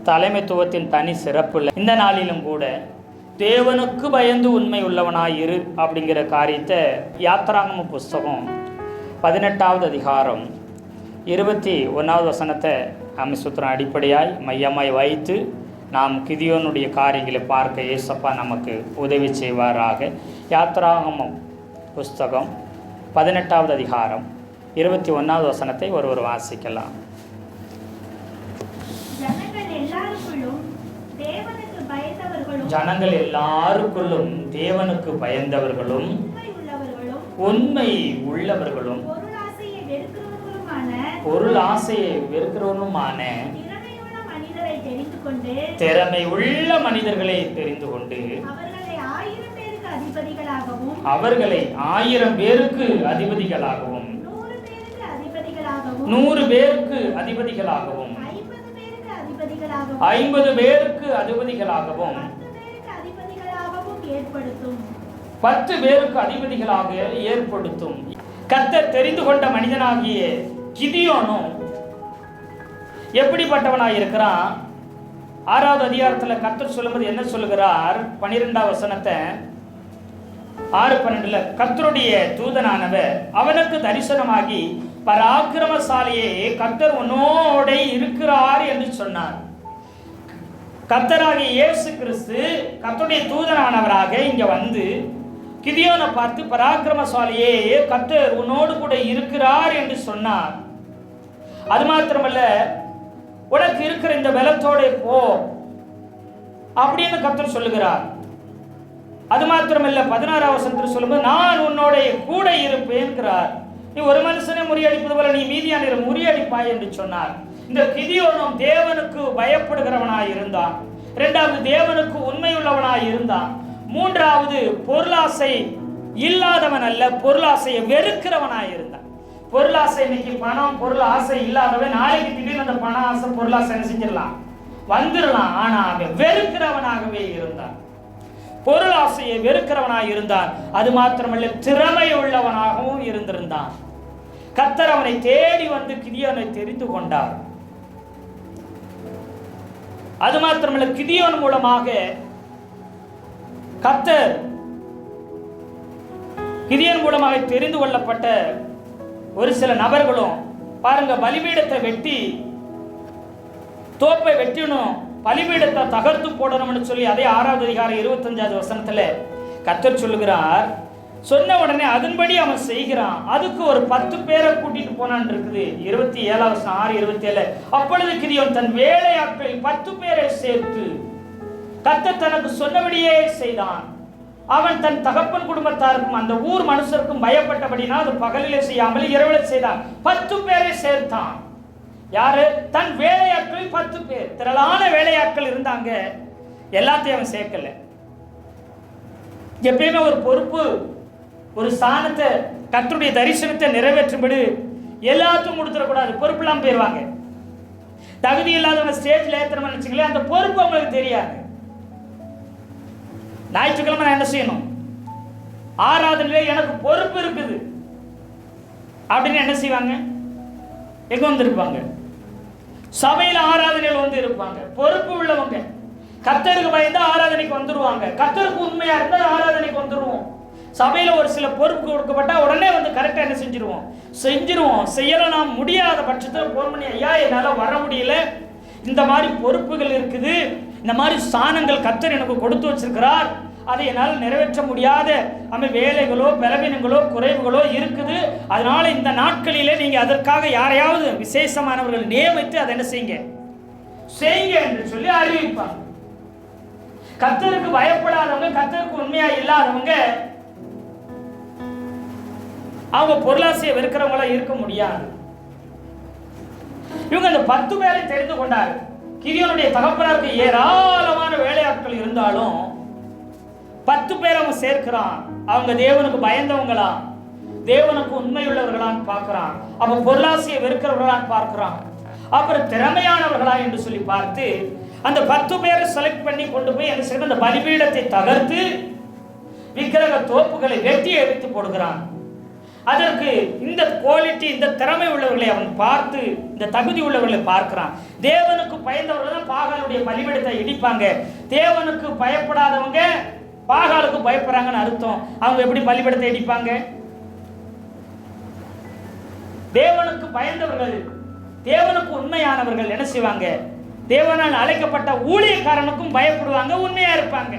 தலைமைத்துவத்தின் தனி சிறப்பு இல்லை. இந்த நாளிலும் கூட தேவனுக்கு பயந்து உண்மை உள்ளவனாயிரு அப்படிங்கிற காரியத்தை யாத்திராகம புஸ்தகம் 18வது அதிகாரம் 21வது வசனத்தை அமைசுத்திரம் அடிப்படையாய் மையமாய் வைத்து நாம் கிதியோனுடைய காரியங்களை பார்க்க ஏசப்பா நமக்கு உதவி செய்வாராக. யாத்திராகமம் புஸ்தகம் 18வது அதிகாரம் 21வது வசனத்தை ஒருவர் வாசிக்கலாம். ஜனங்கள் எல்லாருக்குள்ளும் தேவனுக்கு பயந்தவர்களும் உண்மை உள்ளவர்களும் பொருள் ஆசையை வெறுக்கிறவனுமான திறமை உள்ள மனிதர்களை தெரிந்து கொண்டு அவர்களை 1000 பேருக்கு அதிபதிகளாகவும் 100 பேருக்கு அதிபதிகளாகவும் 50 பேருக்கு அதிபதிகளாகவும் 10 பேருக்கு அதிபதிகளாக ஏற்படுத்தும். கர்த்தர் தெரிந்து கொண்ட மனிதனாகிய கிதியோனும் எப்படிப்பட்டவனாக இருக்கிறான்? 6வது அதிகாரத்தில் கர்த்தர் சொல்லும்போது என்ன சொல்லுகிறார்? 12வது வசனத்தை 6:12 கர்த்தருடைய தூதனானவர் அவனுக்கு தரிசனமாகி பராக்கிரமசாலியே கர்த்தர் உன்னோட இருக்கிறார் என்று சொன்னார். கர்த்தராகிய இயேசு கிறிஸ்து கர்த்தருடைய தூதனானவராக இங்க வந்து கிதியோனை பார்த்து பராக்கிரமசாலியே கர்த்தர் உன்னோடு கூட இருக்கிறார் என்று சொன்னார். அது மாத்திரமல்ல, உனக்கு இருக்கிற இந்த பலத்தோட போ அப்படின்னு கர்த்தர் சொல்லுகிறார். அது மாத்திரமல்ல, 16வது வசனத்தில் சொல்லும்போது நான் உன்னோட கூட இருப்பேன்கிறார். நீ ஒரு மனுஷனை முறியடிப்பது போல நீ மீதியானவரை முறியடிப்பாய் என்று சொன்னார். இந்த கிதியோனும் தேவனுக்கு பயப்படுகிறவனாய் இருந்தான். 2வது தேவனுக்கு உண்மையுள்ளவனாய் இருந்தான். 3வது பொருளாசை இல்லாதவன் அல்ல, பொருளாசையை வெறுக்கிறவனாய் இருந்தான். பொருளாசை இன்னைக்கு பணம் பொருள் ஆசை இல்லாதவன் நாளைக்கு திடீர்னு அந்த பண ஆசை பொருளாசை என்ன செஞ்சிடலாம், வந்துடலாம். ஆனா அவன் வெறுக்கிறவனாகவே இருந்தான். பொருள் ஆசையை வெறுக்கிறவனாய் இருந்தான். அது மாத்திரமல்ல, திறமை உள்ளவனாகவும் இருந்திருந்தான். கர்த்தர் அவனை தேடி வந்து கிதியோனை தெரிந்து கொண்டார். அது மாத்திரமல்ல, கிதியோன் மூலமாக கர்த்தர் கிதியோன் மூலமாக தெரிந்து கொள்ளப்பட்ட ஒரு சில நபர்களும் பாருங்க, பலிபீடத்தை வெட்டி தோப்பை வெட்டணும், பலிபீடத்தை தகர்த்து போடணும்னு சொல்லி அதே 6வது அதிகாரம் 25வது வசனத்துல கர்த்தர் சொல்லுகிறார். சொன்ன உடனே அதன்படி அவன் செய்கிறான். அதுக்கு ஒரு 10 பேரை கூட்டிட்டு போனான் இருக்குது. 27வது வசனம் 6:27 அப்பொழுது கிதியோன் தன் வேலையாட்களில் 10 பேரை சேர்த்து கர்த்தர் தனக்கு சொன்னபடியே செய்தான். அவன் தன் தகப்பன் குடும்பத்தாருக்கும் அந்த ஊர் மனுஷருக்கும் பயப்பட்டபடினா அது பகலிலே செய்யாமல் இரவிலே செய்தான். 10 பேரை சேர்த்தான். யாரு? தன் வேலையாட்களில் 10 பேர். திரளான வேலையாட்கள் இருந்தாங்க. எல்லாத்தையும் அவன் சேர்க்கல. எப்பயுமே ஒரு பொறுப்பு, ஒரு ஸ்தானத்தை, கர்த்தருடைய தரிசனத்தை நிறைவேற்றும்படி எல்லாத்தையும் கொடுத்துடக்கூடாது. பொறுப்புலாம் போயிடுவாங்க. தகுதி இல்லாதவங்க ஸ்டேஜ்ல ஏற்றணும்னு வச்சுக்கல, அந்த பொறுப்பு அவங்களுக்கு தெரியாது. ஞாயிற்றுக்கிழமை நான் என்ன செய்யணும், ஆராதனையில எனக்கு பொறுப்பு இருக்குது அப்படின்னு என்ன செய்வாங்க? எங்க வந்து இருப்பாங்க? சபையில ஆராதனையில் வந்து இருப்பாங்க. பொறுப்பு உள்ளவங்க கர்த்தருக்கு பயந்து ஆராதனைக்கு வந்துருவாங்க. கர்த்தருக்கு உண்மையா இருந்தா ஆராதனைக்கு வந்துருவோம். சபையில ஒரு சில பொறுப்பு கொடுக்கப்பட்டா உடனே வந்து கரெக்டா என்ன செஞ்சிருவோம்? செய்யலாம். நாம் முடியாத பட்சத்தில் போன் பண்ணி, ஐயா என்னால வர முடியல, இந்த மாதிரி பொறுப்புகள் இருக்குது, இந்த மாதிரி ஸ்தானங்கள் கர்த்தர் எனக்கு கொடுத்து வச்சிருக்கிறார், அதை என்னால் நிறைவேற்ற முடியாத வேலைகளோ பலவீனங்களோ குறைவுகளோ இருக்குது, அதனால இந்த நாட்களிலே நீங்க அதற்காக யாரையாவது விசேஷமானவர்கள் நியமித்து அதை என்ன செய்யுங்க என்று சொல்லி அறிவிப்பாங்க. கர்த்தருக்கு பயப்படாதவங்க, கர்த்தருக்கு உண்மையா இல்லாதவங்க, அவங்க பொருளாசையை வெறுக்கிறவங்களா இருக்க முடியாது. இவங்க அந்த 10 பேரை தெரிந்து கொண்டார். கிதியோனுடைய தகப்பனாருக்கு ஏராளமான வேலையாட்கள் இருந்தாலும் 10 பேர் அவன் சேர்க்கிறான். அவங்க தேவனுக்கு பயந்தவங்களா, தேவனுக்கு உண்மையுள்ளவர்களான்னு பார்க்கிறான். அவன் பொருளாசையை வெறுக்கிறவர்களான்னு பார்க்கிறான். அப்புறம் திறமையானவர்களா என்று சொல்லி பார்த்து அந்த 10 பேரை செலக்ட் பண்ணி கொண்டு போய் என்ன செய்ய, அந்த பலிபீடத்தை தகர்த்து விக்கிரக தோப்புகளை வெட்டி எடுத்து போடுகிறான். அதற்கு இந்த குவாலிட்டி, இந்த திறமை உள்ளவர்களை அவன் பார்த்து, இந்த தகுதி உள்ளவர்களை பார்க்கிறான். தேவனுக்கு பயந்தவர்கள் தான் பாகாலுடைய பலிபீடத்தை இடிப்பாங்க. தேவனுக்கு பயப்படாதவங்க பாகாலுக்கு பயப்படுறாங்கன்னு அர்த்தம். அவங்க எப்படி பலிபீடத்தை இடிப்பாங்க? தேவனுக்கு பயந்தவர்கள், தேவனுக்கு உண்மையானவர்கள் என்ன செய்வாங்க? தேவனால் அழைக்கப்பட்ட ஊழியக்காரனுக்கும் பயப்படுவாங்க, உண்மையா இருப்பாங்க.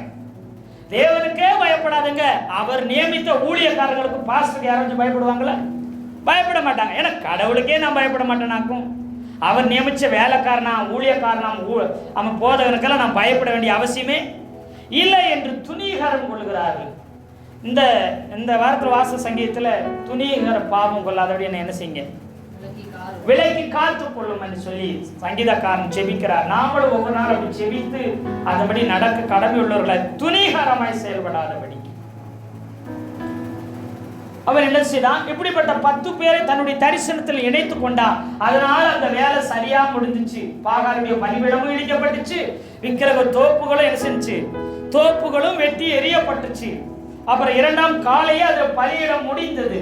தேவனுக்கே பயப்படாதுங்க, அவர் நியமித்த ஊழியக்காரர்களுக்கு பாஸ்டருக்கு யாராச்சும் பயப்படுவாங்களா? பயப்பட மாட்டாங்க. ஏன்னா கடவுளுக்கே நான் பயப்பட மாட்டேனாக்கும், அவர் நியமித்த வேலைக்காரனா ஊழியக்காரனா அவன் போதகனுக்கெல்லாம் நான் பயப்பட வேண்டிய அவசியமே இல்லை என்று துணிகரம் கொள்கிறார்கள். இந்த இந்த வாரத்தில் வாச சங்கீதத்தில் துணிகர பாவம் கொள்ளாதபடி என்ன செய்யுங்க, விலைக்கு காத்து கொள்ளும் என்று சொல்லி சங்கீதக்காரன் செபிக்கிறார். நாமளும் ஒவ்வொரு நாள் அப்படி செபித்து அதன்படி நடக்க கடமை உள்ளவர்களை துணிகரமாய் செயல்படாதபடி அவன் என்ன செய்தான்? இப்படிப்பட்ட 10 பேரை தன்னுடைய தரிசனத்தில் இணைத்து கொண்டான். அதனால அந்த வேலை சரியா முடிஞ்சிச்சு. பாகாலுடைய பலிபீடமும் இடிக்கப்பட்டுச்சு, விக்கிரக தோப்புகளும் என்ன செஞ்சு, தோப்புகளும் வெட்டி எரியப்பட்டுச்சு. அப்புறம் 2ஆம் காலையே அது பலியிட முடிந்தது.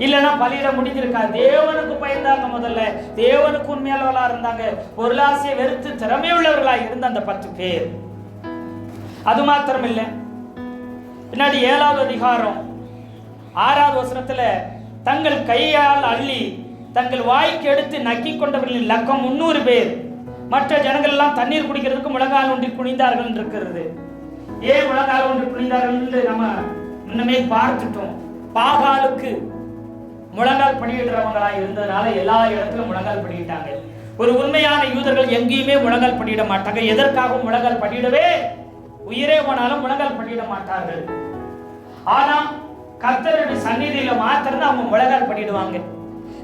இல்லைன்னா பலியிட முடிஞ்சிருக்கா? தேவனுக்கு பயந்தாங்க. முதல்ல தேவனுக்கு உண்மையாளர்களா இருந்தாங்க. பொருளாசையை வெறுத்து திறமையுள்ளவர்களா இருந்த அந்த 10 பேர். அது மாத்திரம் இல்லை, பின்னாடி 7வது அதிகாரம் 6வது வசனத்துல தங்கள் கையால் அள்ளி தங்கள் வாய்க்கு எடுத்து நக்கி கொண்டவர்களின் லக்கம் 300 பேர். மற்ற ஜனங்கள் எல்லாம் தண்ணீர் குடிக்கிறதுக்கு முழங்கால் ஒன்றி குனிந்தார்கள் இருக்கிறது. ஏன் முழங்கால் ஒன்றி குனிந்தார்கள் என்று நம்ம முன்னமே பார்த்துட்டோம். பாகாலுக்கு முழங்கால் படியிடுறவங்களாக இருந்ததுனால எல்லா இடத்திலும் முழங்கால் படியிட்டாங்க. ஒரு உண்மையான யூதர்கள் எங்கேயுமே முழங்கால் படியிட மாட்டாங்க. எதற்காகவும் முழங்கால் படியிடவே, உயிரே போனாலும் முழங்கால் படியிட மாட்டார்கள். ஆனா கர்த்தருடைய சந்நிதியில மாத்திரம் அவங்க முழங்கால் படியிடுவாங்க.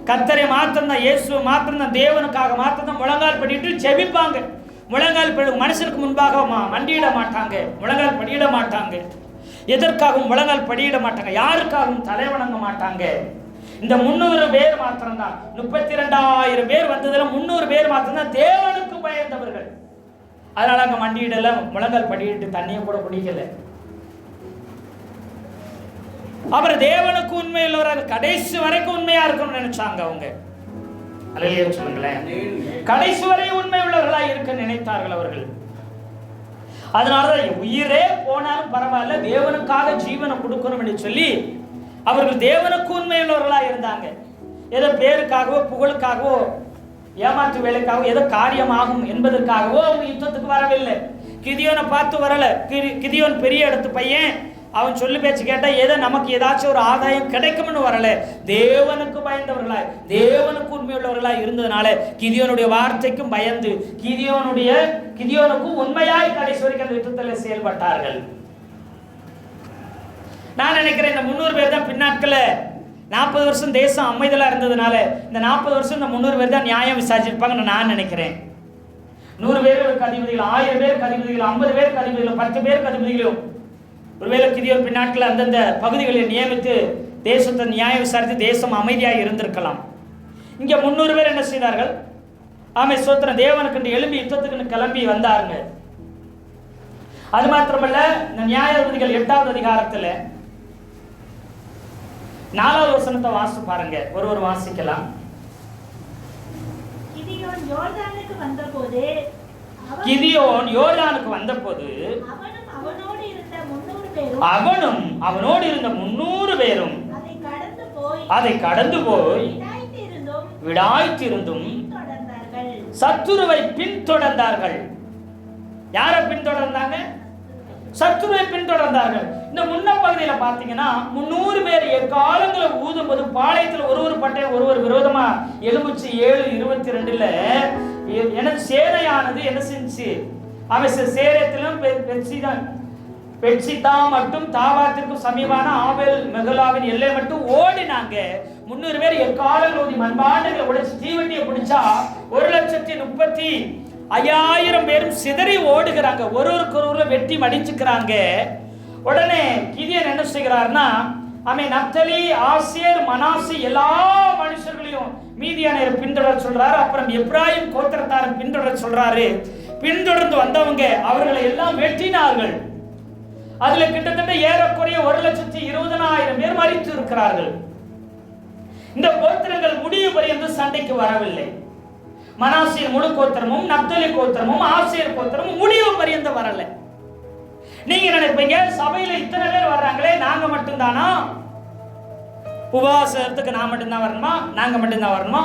கர்த்தரை மாத்திரம் தான், இயேசுவை மாத்திரம் தான், தேவனுக்காக மாத்திரம் தான் முழங்கால் படிட்டு ஜெபிப்பாங்க. முழங்கால் மனுஷனுக்கு முன்பாக மண்டியிட மாட்டாங்க, முழங்கால் படியிட மாட்டாங்க. எதற்காகவும் முழங்கால் படியிட மாட்டாங்க, யாருக்காகவும் தலை வணங்க மாட்டாங்க. இந்த 300 பேர் மாத்திரம் தான், 32,000 பேர் வந்ததுல 300 பேர் மாத்திரம் தான் தேவனுக்கு பயந்தவர்கள். அதனால அங்க மண்டியிடல, முழங்கால் படியிட்டு தண்ணியை கூட குடிக்கல. அப்புறம் தேவனுக்கு உண்மை உள்ளவராக கடைசி வரைக்கும் உண்மையா இருக்கணும்னு நினைச்சாங்க அவங்க. அல்லேலூயா சொல்லுங்களேன். கடைசி வரை உண்மை உள்ளவர்களா இருக்க நினைத்தார்கள் அவர்கள். அதனாலதான் உயிரே போனாலும் பரவாயில்ல, தேவனுக்காக ஜீவனை கொடுக்கணும் என்று சொல்லி அவர்கள் தேவனுக்கு உண்மை உள்ளவர்களா இருந்தாங்க. ஏதோ பேருக்காகவோ புகழுக்காகவோ ஏமாற்று வேலைக்காகவோ ஏதோ காரியமாகும் என்பதற்காகவோ அவங்க யுத்தத்துக்கு வரவில்லை. கிதியோனை பார்த்து வரல. கிதியோன் பெரிய இடத்து பையன், அவன் சொல்லு பேச்சு கேட்டா ஏதோ நமக்கு ஏதாச்சும் ஒரு ஆதாயம் கிடைக்கும்னு வரல. தேவனுக்கு பயந்தவர்களா, தேவனுக்கு உண்மையுள்ளவர்களா இருந்ததுனால கிதியோனுடைய வார்த்தைக்கும் பயந்து கிதியோனுக்கும் உண்மையாய் கடைசி வரைக்கும் அந்த யுத்தத்தில் செயல்பட்டார்கள். நான் நினைக்கிறேன் இந்த 300 பேர் தான் பின்னாட்கள 40 வருஷம் தேசம் அமைதலா இருந்ததுனால இந்த 40 வருஷம் இந்த 300 பேர் தான் நியாயம் விசாரிச்சிருப்பாங்கன்னு நான் நினைக்கிறேன். 100 பேருக்கு அதிபதிகள், 1000 பேருக்கு அதிபதிகள், 50 பேருக்கு அதிபதிகள், 10 பேருக்கு அதிபதிகளும் ஒருவேளை கிதியோன் பின்னாட்கள் அந்தந்த பகுதிகளை நியமித்து தேசத்தை நியாயம் விசாரித்து தேசம் அமைதியாக இருந்திருக்கலாம். இங்க 300 பேர் என்ன செய்தார்கள்? ஆமை சோத்திரம், தேவனுக்கு எழும்பி யுத்தத்துக்கு கிளம்பி வந்தாருங்க. அது மாத்திரமல்ல, இந்த நியாயாதிபதிகள் 8வது அதிகாரத்துல 4வது வசனத்தை வாசி பாருங்க, ஒருவர் வாசிக்கலாம். கிதியோன் யோர்தானுக்கு வந்தபோது அவனும் அவனோடு இருந்த 300 பேரும் அதை கடந்து போய் விடாய்த்திருந்தும் சத்துருவை பின்தொடர்ந்தார்கள். யாரை பின்தொடர்ந்தாங்க? சத்துருவை பின்தொடர்ந்தார்கள். இந்த முன்ன பகுதியில பாத்தீங்கன்னா 300 பேர் எக்காலங்களை ஊதும்போது பாளையத்தில் ஒருவர் பட்டை ஒருவர் விரோதமா எலும்புச்சு 7:22 எனது சேனையானது என்ன செஞ்சு அவன் சேரத்திலும் பெட்சிதா மட்டும் தாவாத்திற்கும் சமீபமான ஆபேல் மெகலாவின் எல்லை மட்டும் ஓடினாங்க. 300 பேர் எக்காலங்கள் ஊதி மண்பாண்டங்களை உடைச்சு தீவண்டியை பிடிச்சா 1,35,000 பேரும் சிதறி ஓடுகிறாங்க, ஒருவருக்கு வெட்டி மடிச்சுக்கிறாங்க. உடனே கிதியோன் என்ன செய்கிறார்னா, அவன் நப்தலி, ஆசேர், மனாசி எல்லா மனுஷர்களையும் மீதியானரை பின்தொடர சொல்றாரு. அப்புறம் எப்ராயிம் கோத்திரத்தாரை பின்தொடர சொல்றாரு. பின்தொடர்ந்து வந்தவங்க அவர்களை எல்லாம் வெட்டினார்கள். அதுல கிட்டத்தட்ட ஏறக்குறைய 1,20,000 பேர் மரித்து இருக்கிறார்கள். இந்த கோத்திரங்கள் முடிவு பரியந்த சண்டைக்கு வரவில்லை. மனாசே முழு கோத்திரமும், நப்தலி கோத்திரமும், ஆசேர் கோத்திரமும் முடிவு பரியந்த வரல. நீங்க நினைப்பீங்க சபையில இத்தனை பேர் வர்றாங்களே, நாங்க மட்டும்தானா? உபவாசத்துக்கு நான் மட்டும்தான் வரணுமா? நாங்க மட்டும்தான் வரணுமா?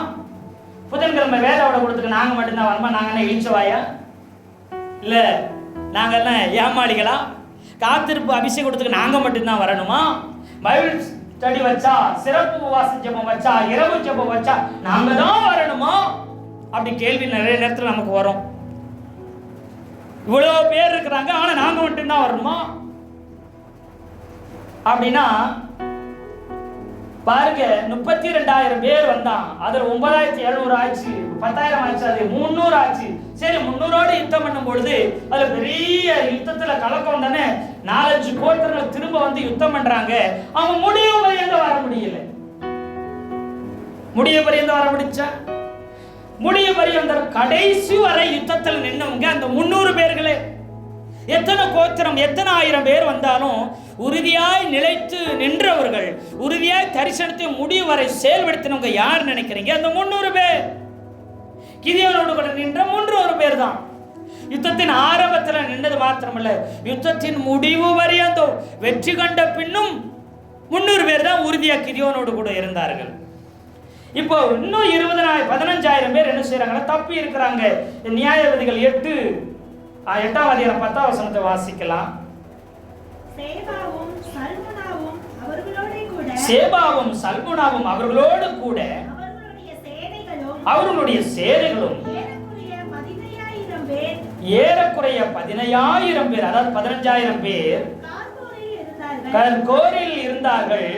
புதன்கிழமை வேதாவோட கொடுத்துக்கு நாங்க மட்டும்தான் வரணுமா? நாங்க என்ன இழிச்சவாயா? இல்ல நாங்க என்ன ஏமாளிகளா? காத்திருப்பு அபிஷேகம் கொடுத்துக்கு நாங்க மட்டும்தான் வரணுமா? பைபிள் ஸ்டடி வச்சா, சிறப்பு உபவாச ஜெபம் வச்சா, இரவு ஜெபம் வச்சா நாங்க தான் வரணுமா? அப்படி கேள்வி நிறைய நேரத்தில் நமக்கு வரும். இவ்வளவு பேர் இருக்கிறாங்க, ஆனா நாங்க மட்டும்தான் வரணுமா அப்படின்னா பாருங்க, 32,000 பேர் வந்தான். அதுல 9,700 ஆச்சு, 10,000 ஆச்சு, அது 300 ஆச்சு. சரி, 300ஓடு யுத்தம் பண்ணும் பொழுது அதுல பெரிய யுத்தத்துல கலக்கம் தானே. 4-5 கோத்திரங்கள் திரும்ப வந்து யுத்தம் பண்றாங்க. அவங்க முடிவு வரையந்த வர முடியல. முடிவு வரையந்த வர முடிச்சா? முடிவு வரையந்த கடைசி வரை யுத்தத்தில் நின்னவங்க அந்த 300 பேர்களே. எத்தனை கோத்திரம், எத்தனை ஆயிரம் பேர் வந்தாலும் உறுதியாய் நிலைத்து நின்றவர்கள், உறுதியாய் தரிசனத்தை முடிவு வரை செயல்படுத்தினவங்க யார் நினைக்கிறீங்க? அந்த 300 பேர். கிதியோனோடு கூட நின்ற 300 பேர் தான். யுத்தத்தின் ஆரம்பத்தில் நின்றது மாத்திரமல்ல, யுத்தத்தின் முடிவு வரை அந்த வெற்றி கண்ட பின்னும் 300 பேர் தான் உறுதியா கிதியோனோடு கூட இருந்தார்கள். இப்போ இன்னும் 15,000 பேர் என்ன செய்யறாங்கன்னா தப்பி இருக்கிறாங்க. நியாயாதிபதிகள் 8ஆம் அதிகாரம் 10ஆம் வசனத்தை வாசிக்கலாம். சேபாவும் சல்முனாவும் அவர்களோடு கூட அவர்களுடைய சேனைகளும் ஏறக்குறைய 15,000 பேர், அதாவது 15,000 பேர் கர்கோரில் இருந்தார்கள்.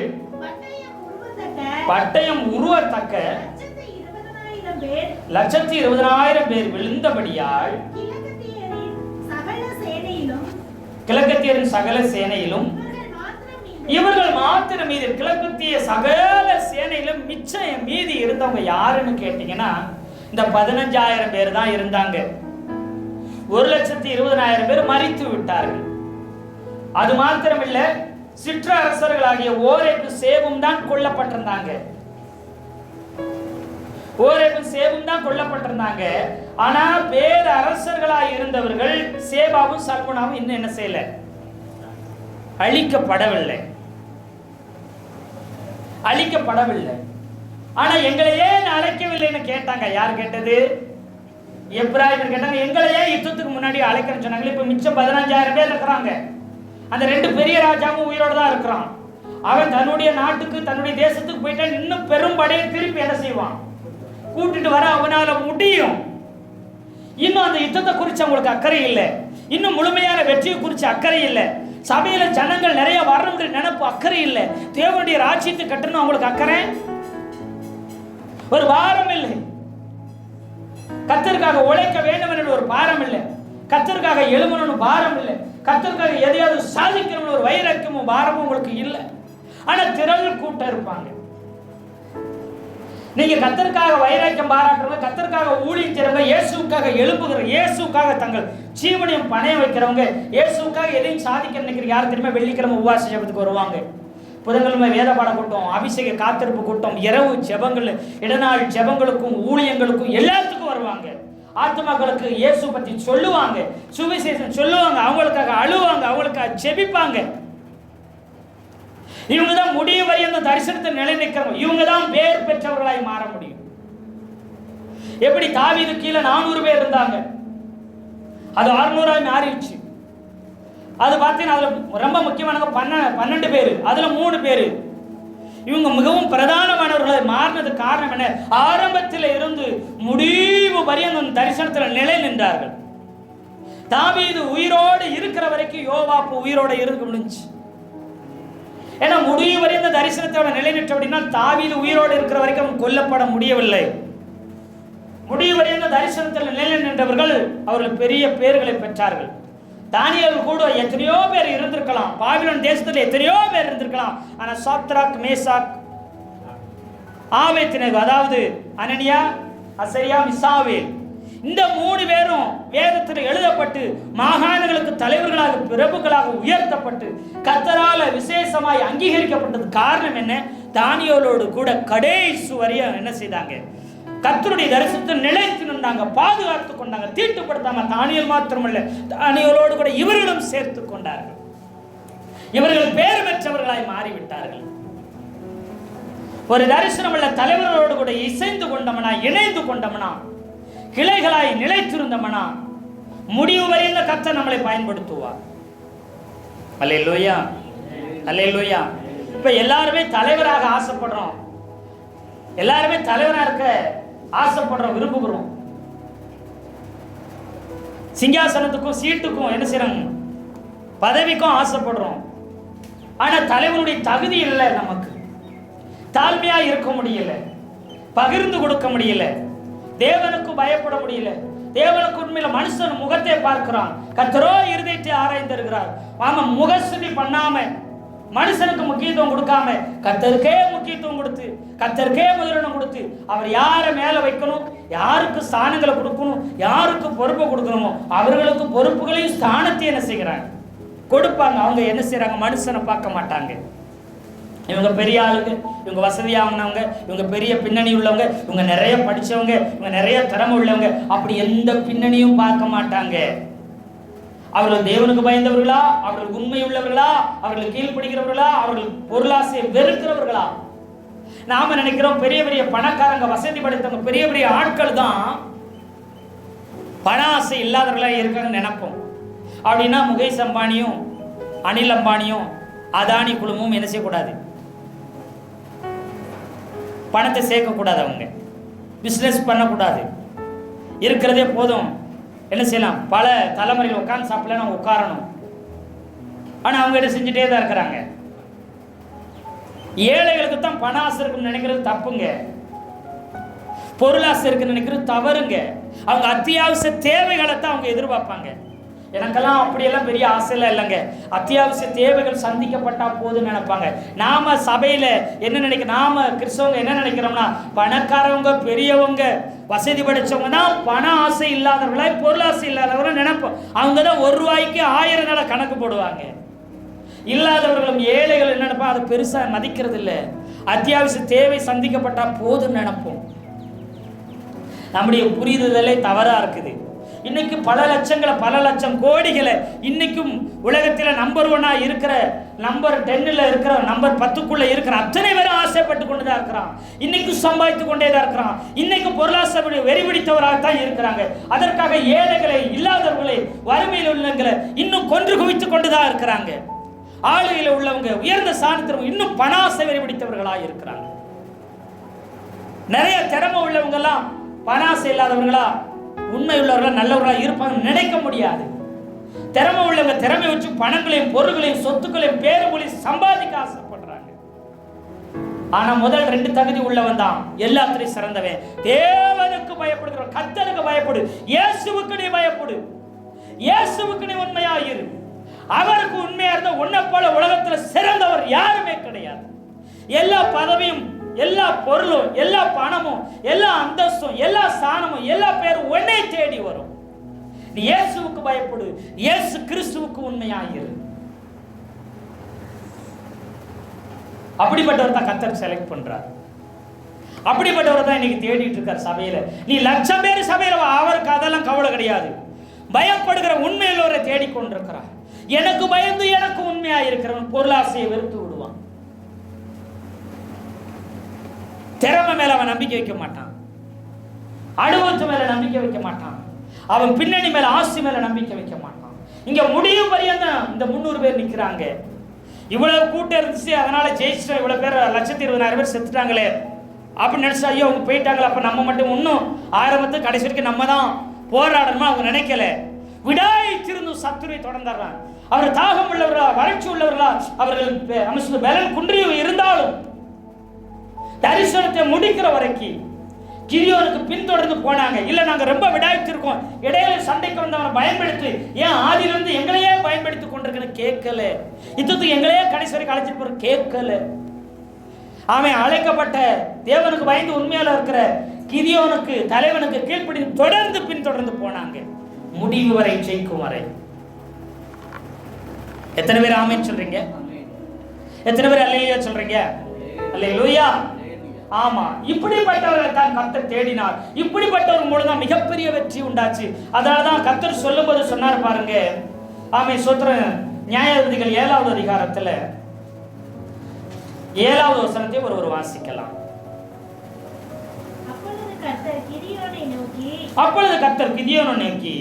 பட்டயம் உருவத்தக்க 1,20,000 பேர் விழுந்தபடியால் கிழக்கத்தியரின் சகல சேனையிலும் இவர்கள் மாத்திரம் மீது, கிழக்கத்திய சகல சேனையிலும் மிச்சம் மீதி இருந்தவங்க யாருன்னு கேட்டீங்கன்னா இந்த 15,000 பேர் தான் இருந்தாங்க. 1,20,000 பேர் மரித்து விட்டார்கள். அது மாத்திரமில்ல, சிற்றரசர்களாகிய ஓரேபு சேவும் தான் கொல்லப்பட்டிருந்தாங்க. ஓரேபு சேவும் தான் கொல்லப்பட்டிருந்தாங்க. ஆனா பேர் அரசர்களாய் இருந்தவர்கள் சேபாவும் சல்முனாவும் இன்னும் என்ன செய்யல? அழிக்கப்படவில்லை. ஆனா எங்களை ஏன் அழைக்கவில்லைன்னு கேட்டாங்க. யார் கேட்டது? எப்ராயிம் கேட்டாங்க. எங்களை ஏன் யுத்தத்துக்கு முன்னாடி அழைக்கிறேன்னு சொன்னாங்க. இப்ப மிச்சம் 15,000 பேர் இருக்கிறாங்க. அந்த 2 பெரிய ராஜாவும் உயிரோட தான் இருக்கிறான். அவன் தன்னுடைய நாட்டுக்கு, தன்னுடைய தேசத்துக்கு போயிட்டா இன்னும் பெரும் படையை திருப்பி என்ன செய்வான்? கூட்டிட்டு வர அவனால முடியும். இன்னும் அந்த யுத்தத்தை குறித்து அவங்களுக்கு அக்கறை இல்லை. இன்னும் முழுமையான வெற்றியை குறித்து அக்கறை இல்லை. சபையில ஜனங்கள் நிறைய வரணுங்கிற நினைப்பு அக்கறை இல்லை. தேவனுடைய ராஜ்யத்தை கட்டணும் அவங்களுக்கு அக்கறை, ஒரு பாரம் இல்லை. கர்த்தருக்காக உழைக்க வேண்டும் என்ற ஒரு பாரம் இல்லை. கர்த்தருக்காக எழுமணும்னு பாரம் இல்லை. கர்த்தருக்காக எதையாவது சாதிக்கணும்னு ஒரு வைராக்கியமும் பாரமும் உங்களுக்கு இல்லை. ஆனா திரள் கூட்டம் இருப்பாங்க. நீங்க கர்த்தருக்காக வைராக்கியம் பாராட்டுறவங்க, கர்த்தருக்காக ஊழியம் செய்றவங்க, இயேசுவுக்காக எழுப்புகிற, இயேசுவுக்காக தங்கள் ஜீவனையும் பணையம் வைக்கிறவங்க, இயேசுவுக்காக எதையும் சாதிக்க நினைக்கிற யார் தெரியுமா? வெள்ளிக்கிழமை உபவாச ஜெபத்துக்கு வருவாங்க. புதன்கிழமை வேத பாட கூட்டம், அபிஷேக காத்திருப்பு கூட்டம், இரவு ஜெபங்கள், இடநாள் ஜெபங்களுக்கும் ஊழியங்களுக்கும் எல்லாத்துக்கும் வருவாங்க. ஆத்மாக்களுக்கு இயேசு பற்றி சொல்லுவாங்க, சுவிசேஷம் சொல்லுவாங்க, அவங்களுக்காக அழுவாங்க, அவங்களுக்காக ஜெபிப்பாங்க. இவங்க தான் முடிவு வரை அந்த தரிசனத்தை நிலைநிற்கிறவங்க. இவங்க தான் பேர் பெற்றவர்களாய் மாற முடியும். எப்படி தாவீது கீழே 400 பேர் இருந்தாங்க, அது 600 மாறிடுச்சு. அது பார்த்தீங்கன்னா அதுல ரொம்ப முக்கியமானவங்க 12 பேர், அதுல 3 பேர். இவங்க மிகவும் பிரதானமானவர்களை மாறினது காரணம் என்ன? ஆரம்பத்தில் இருந்து முடிவு வரை அந்த தரிசனத்தில் நிலை நின்றார்கள். தாவீது உயிரோடு இருக்கிற வரைக்கும் யோவாப்பு உயிரோடு இருக்க முடிஞ்சு. ஏன்னா முடிவு வரை இந்த தரிசனத்தோட நிலை நிற்ற அப்படின்னா தாவீது உயிரோடு இருக்கிற வரைக்கும் கொல்லப்பட முடியவில்லை. முடிவு வரை இந்த தரிசனத்தில் நிலை நின்றவர்கள் அவர்கள் பெரிய பேர்களை பெற்றார்கள். தானியேல் கூட எத்தனையோ பேர் இருந்திருக்கலாம், பாபிலோன் தேசத்தில் எத்தனையோ பேர் இருந்திருக்கலாம். ஆனா சாத்ராக், மேசாக், ஆபேத்நேகோ, அதாவது அனனியா, அசரியா, மிசாவேல், இந்த 3 பேரும் வேதத்தில் எழுதப்பட்டு மாகாணங்களுக்கு தலைவர்களாக பிரபுக்களாக உயர்த்தப்பட்டு கர்த்தரால விசேஷமாய் அங்கீகரிக்கப்பட்டது காரணம் என்ன? தானியேலோடு கூட கடைசி வரையும் என்ன செய்தாங்க? கர்த்தருடைய தரிசனத்தை நிலைத்து நின்றாங்க, பாதுகாத்து கொண்டாங்க, தீட்டுப்படுத்தாம. தானியேல் மாத்திரமல்ல, தானியேலோடு கூட இவர்களும் சேர்த்து கொண்டார்கள். இவர்கள் பேர் பெற்றவர்களாய் மாறிவிட்டார்கள். ஒரு தரிசனம் உள்ள தலைவர்களோடு கூட இசைந்து கொண்டவனா, இணைந்து கொண்டவனா, கிளைகளாய் நிலைத்திருந்தவனா, முடிவு வரையில கர்த்தர் நம்மளை பயன்படுத்துவார். அல்லேலூயா, அல்லேலூயா. இப்ப எல்லாருமே தலைவராக ஆசைப்படுறோம், எல்லாருமே தலைவராக இருக்க ஆசைப்படுறோம், விரும்புகிறோம். சிங்காசனத்துக்கும் சீட்டுக்கும் என்ன செய்யறாங்க? பதவிக்கும் ஆசைப்படுறோம். ஆனா தலைவனுடைய தகுதி இல்லை, நமக்கு தாழ்மையா இருக்க முடியல, பகிர்ந்து கொடுக்க முடியல, தேவனுக்கு பயப்பட முடியல. தேவனுக்கு உண்மையில மனுஷன் முகத்தை பார்க்கிறான், கர்த்தரோ இருதயத்தை ஆராய்ந்திருக்கிறார். ஆமா, முகஸ்துதி பண்ணாம மனுஷனுக்கு முக்கியத்துவம் கொடுக்காம கர்த்தருக்கே முக்கியத்துவம் கொடுத்து, கர்த்தருக்கே முதலிடம் கொடுத்து, அவர் யாரை மேல வைக்கணும், யாருக்கு ஸ்தானங்களை கொடுக்கணும், யாருக்கு பொறுப்பை கொடுக்கணுமோ அவர்களுக்கு பொறுப்புகளையும் ஸ்தானத்தையும் என்ன செய்கிறாங்க? கொடுப்பாங்க. அவங்க என்ன செய்யறாங்க? மனுஷனை பார்க்க மாட்டாங்க. இவங்க பெரிய ஆளுங்க, இவங்க வசதியானவங்க, இவங்க பெரிய பின்னணி உள்ளவங்க, இவங்க நிறைய படிச்சவங்க, இவங்க நிறைய திறமை உள்ளவங்க, அப்படி எந்த பின்னணியும் பார்க்க மாட்டாங்க. அவர்கள் தேவனுக்கு பயந்தவர்களா, அவர்கள் உண்மை உள்ளவர்களா, அவர்கள் கீழ்ப்படுகிறவர்களா, அவர்கள் பொருளாசையை வெறுக்கிறவர்களா? நாம நினைக்கிறோம் பெரிய பெரிய பணக்காரங்க, வசதி படைத்தவங்க, பெரிய பெரிய ஆட்கள் தான் பண ஆசை இல்லாதவர்களா இருக்காங்கன்னு நினைப்போம். அப்படின்னா முகேஷ் அம்பானியும் அனில் அம்பானியும் அதானி குழுமமும் என்ன செய்யக்கூடாது? பணத்தை சேர்க்கக்கூடாது, அவங்க பிஸ்னஸ் பண்ணக்கூடாது, இருக்கிறதே போதும். என்ன செய்யலாம்? பல தலைமுறையில் உட்கார்ந்து சாப்பிடலாம், அவங்க உட்காரணும். ஆனால் அவங்க என்ன செஞ்சுட்டே தான் இருக்கிறாங்க. ஏழைகளுக்கு தான் பண ஆசை இருக்குன்னு நினைக்கிறது தப்புங்க. பொருளாசை இருக்குன்னு நினைக்கிறது தவறுங்க. அவங்க அத்தியாவசிய தேவைகளை தான் அவங்க எதிர்பார்ப்பாங்க. எனக்கெல்லாம் அப்படியெல்லாம் பெரிய ஆசையெல்லாம் இல்லைங்க. அத்தியாவசிய தேவைகள் சந்திக்கப்பட்டா போதுன்னு நினைப்பாங்க. நாம சபையில என்ன நினைக்க, நாம கிறிஸ்தவங்க என்ன நினைக்கிறோம்னா, பணக்காரவங்க, பெரியவங்க, வசதி படைச்சவங்க தான் பண ஆசை இல்லாதவர்களா, பொருளாசை இல்லாதவர்கள் நினைப்போம். அவங்க தான் 1 ரூபாய்க்கு 1000 நாள கணக்கு போடுவாங்க. இல்லாதவர்களும் ஏழைகள் என்ன நினைப்பா, அதை பெருசா மதிக்கிறது இல்லை. அத்தியாவசிய தேவை சந்திக்கப்பட்டா போதுன்னு நினைப்போம். நம்முடைய புரிதலே தவறா இருக்குது. இன்னைக்கு பல லட்சங்களை, பல லட்சம் கோடிகளை இன்னைக்கும் உலகத்தில் நம்பர் 1 இருக்கிற, நம்பர் 10 இருக்கிற, நம்பர் 10 இருக்கிற அத்தனை பேரும் ஆசைப்பட்டு கொண்டுதான் இருக்கிறான். இன்னைக்கும் சம்பாதித்து கொண்டேதான் இருக்கிறான். இன்னைக்கு பொருளாசை வெறி பிடித்தவராக தான் இருக்கிறாங்க. அதற்காக ஏழைகளை, இல்லாதவர்களை, வறுமையில் உள்ளவங்களை இன்னும் கொன்று குவித்து கொண்டுதான் இருக்கிறாங்க. ஆளுகையில் உள்ளவங்க, உயர்ந்த சாணத்திற்கு இன்னும் பணாசை வெறி பிடித்தவர்களாக இருக்கிறாங்க. நிறைய திறமை உள்ளவங்க எல்லாம் பணாசை இல்லாதவர்களா, உண்மை உள்ளவர்களா, நல்லவர்களா இருப்பாங்க நினைக்க முடியாது. திறமை உள்ளவங்க திறமை வச்சு பணங்களையும் பொருள்களையும் சொத்துக்களையும் பேருகளையும் சம்பாதிக்க ஆசைப்படுறாங்க. ஆனா முதல் 2 தகுதி உள்ளவன் தான் எல்லாத்திலையும் சிறந்தவன். தேவனுக்கு பயப்படுகிற, கர்த்தருக்கு பயப்படு, இயேசுவுக்கு நீ பயப்படு, இயேசுவுக்கு நீ உண்மையா இரு. அவருக்கு உண்மையா இருந்தா உன்னை போல உலகத்துல சிறந்தவர் யாருமே கிடையாது. எல்லா பதவியும், எல்லா பொருளும், எல்லா பணமும், எல்லா அந்தஸ்தும், எல்லா ஸ்தானமும், எல்லா பேரும் உன்னை தேடி வரும். நீ இயேசுவுக்கு பயப்படு, இயேசு கிறிஸ்துவுக்கு உண்மையாயிரு. அப்படிப்பட்டவர் தான் கர்த்தர் செலக்ட் பண்றார். அப்படிப்பட்டவர் தான் இன்னைக்கு தேடிட்டு இருக்கார் சபையில. நீ 1,00,000 பேர் சபையில, அவருக்கு அதெல்லாம் கவலை கிடையாது. பயப்படுகிற உண்மையிலோரை தேடிக்கொண்டிருக்கிறார். எனக்கு பயந்து எனக்கு உண்மையா இருக்கிறவன் பொருளாசையை வெறுத்து விடுவான். திறமை மேல அவன் நம்பிக்கை வைக்க மாட்டான், அனுபவத்து மேல நம்பிக்கை வைக்க மாட்டான், அவன் பின்னணி மேல, ஆஸ்தி மேல நம்பிக்கை வைக்க மாட்டான். இங்க முடியும் பரியந்தான் இந்த 300 பேர் நிக்கிறாங்க. இவ்வளவு கூட்டம் இருந்துச்சு, அதனால ஜெயிச்சிட்டோம், இவ்வளவு பேர் 1,20,000 பேர் செத்துட்டாங்களே அப்படின்னு நினைச்சா, ஐயோ அவங்க போயிட்டாங்களே, அப்ப நம்ம மட்டும் இன்னும் ஆரம்பத்து கடைசி வரைக்கும் நம்ம தான் போராடணுமா அவங்க நினைக்கல. விடாய்ச்சிருந்தும் சத்துரை தொடர்ந்தார்கள். அவர் தாகம் உள்ளவர்களா, வறட்சி உள்ளவர்களா, அவர்கள் பலன் குன்றி இருந்தாலும் தரிசனத்தை முடிக்கிற வரைக்கும் கிதியோனுக்கு பின்தொடர்ந்து போனாங்க. இல்ல நாங்க ரொம்ப விடாய்ச்சிருக்கோம், இடையில சண்டைக்கு வந்தவனை பயன்படுத்தி, ஏன் ஆதியிலிருந்து எங்களையே பயன்படுத்தி கொண்டிருக்கணும் கேட்கல, யுத்தத்துக்கு எங்களையே கடைசி வரைக்கும் அழைச்சிட்டு போற கேட்கல. அவன் அழைக்கப்பட்ட தேவனுக்கு பயந்து உண்மையால இருக்கிற கிதியோனுக்கு தலைவனுக்கு கீழ்ப்படி தொடர்ந்து பின்தொடர்ந்து போனாங்க, முடிவு வரை, ஜெயிக்கும் வரை. எத்தனை பேர் ஆமென் சொல்றீங்க? எத்தனை பேர் அல்லேலூயா சொல்றீங்க? அல்லேலூயா. ஆமா, இப்படிப்பட்டவர்களை தான் கர்த்தர் தேடினார். இப்படிப்பட்டவர் மூலம் மிகப்பெரிய வெற்றி உண்டாச்சு. அதனாலதான் கர்த்தர் சொல்லும்போது சொன்னார் பாருங்க, ஆமென் ஸ்தோத்திரம். நியாயாதிபதிகள் 7வது அதிகாரத்துல 7வது வசனத்தை ஒருவர் வாசிக்கலாம். அப்பொழுது கர்த்தர் கிதியோனை நோக்கி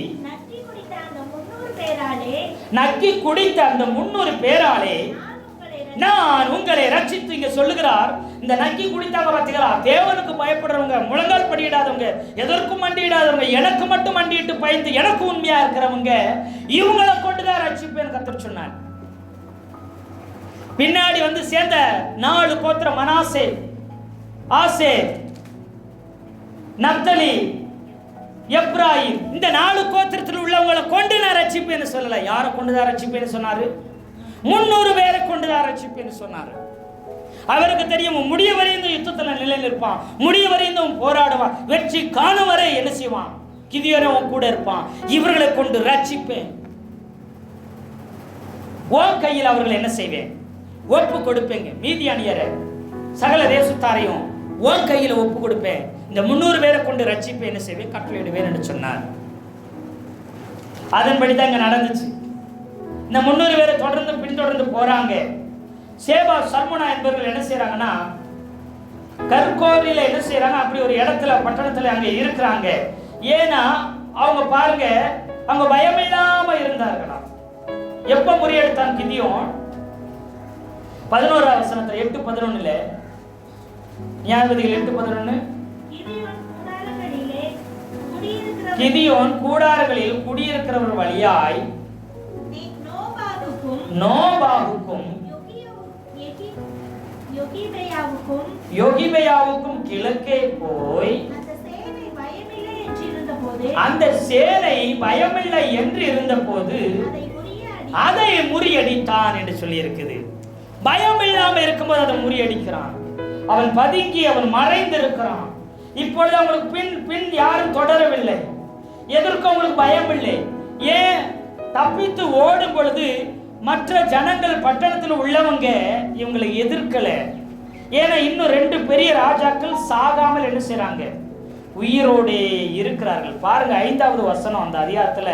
நக்கி குடித்த அந்த 300 பேராலே நான் உங்களை ரட்சித்து. இங்க சொல்லுகிறார், இந்த நக்கி குடித்தாங்க பார்த்தீங்களா, தேவனுக்கு பயப்படுறவங்க, முழங்கால் படியிடாதவங்க, எதற்கும் மண்டியிடாதவங்க, எனக்கு மட்டும் மண்டியிட்டு பயந்து எனக்கு உண்மையா இருக்கிறவங்க, இவங்களை கொண்டுதான் ரட்சிப்பேன் கர்த்தர் சொன்னார். பின்னாடி வந்து சேர்ந்த 4 கோத்திரம், மனாசே, ஆசேர், நப்தலி, எப்ராயிம், இந்த 4 கோத்திரத்தில் உள்ளவங்களை கொண்டு நான் ரட்சிப்பேன்னு சொல்லல. யாரை கொண்டுதான் ரட்சிப்பேன்னு சொன்னாரு? 300 பேரை கொண்டுதான் ரட்சிப்பேன்னு சொன்னாரு. அவருக்கு தெரியும், முடிய வரையும் யுத்தத்தில் நிலை நிற்பான், முடிய வரையும் போராடுவான், வெற்றி காணும் வரை என்ன செய்வான்? கிதியோனே உன் கூட இருப்பான், இவர்களை கொண்டு ரட்சிப்பேன். உன் கையில் அவர்களை என்ன செய்வேன்? ஒப்பு கொடுப்பேங்க. மீதியானியரை சகல தேசத்தாரையும் உன் கையில் ஒப்பு கொடுப்பேன், இந்த 300 பேரை கொண்டு ரட்சிப்பேன், என்ன செய்வேன்? கட்டளையிடுவேன் என்று சொன்னார். அதன்படிதான் இங்க நடந்துச்சு. இந்த 300 பேரை தொடர்ந்து பின்தொடர்ந்து போறாங்க. சேபா, சல்முனா என்பவர்கள் என்ன செய்யறாங்கன்னா, கர்கோரியில என்ன செய்யறாங்க, அப்படி ஒரு இடத்துல பட்டணத்துல அங்க இருக்கிறாங்க. ஏன்னா அவங்க பாருங்க, அவங்க பயமில்லாம இருந்தார்களாம். எப்ப முறியெடுத்தான் கிதியோன்? 11வது வசனத்துல 8:11 நியாயாதிபதிகள் 8:11 கிதியோன் கூடாரங்களில் குடியிருக்கிறவர் வழியாய் நோபாகுக்கும் யோகிபேயாவுக்கும் கிழக்கே போய் அந்த சேனை பயமில்லை என்று இருந்தபோது அதை முறியடித்தான் என்று சொல்லி இருக்குது. பயம் இல்லாம இருக்கும்போது அதை முறியடிக்கிறான். அவன் பதுங்கி அவன் மறைந்து இருக்கிறான். இப்பொழுது அவங்களுக்கு பின் யாரும் தொடரவில்லை, எதற்கும் அவங்களுக்கு பயம் இல்லை. ஏன்? தப்பித்து ஓடும் பொழுது மற்ற ஜனங்கள் பட்டணத்தில் உள்ளவங்க இவங்களை எதிர்க்கல. ஏன்னா இன்னும் 2 பெரிய ராஜாக்கள் சாகாமல் என்ன செய்றாங்க? உயிரோடு இருக்கிறார்கள். பாருங்க 5வது வசனம் அந்த அதிகாரத்துல,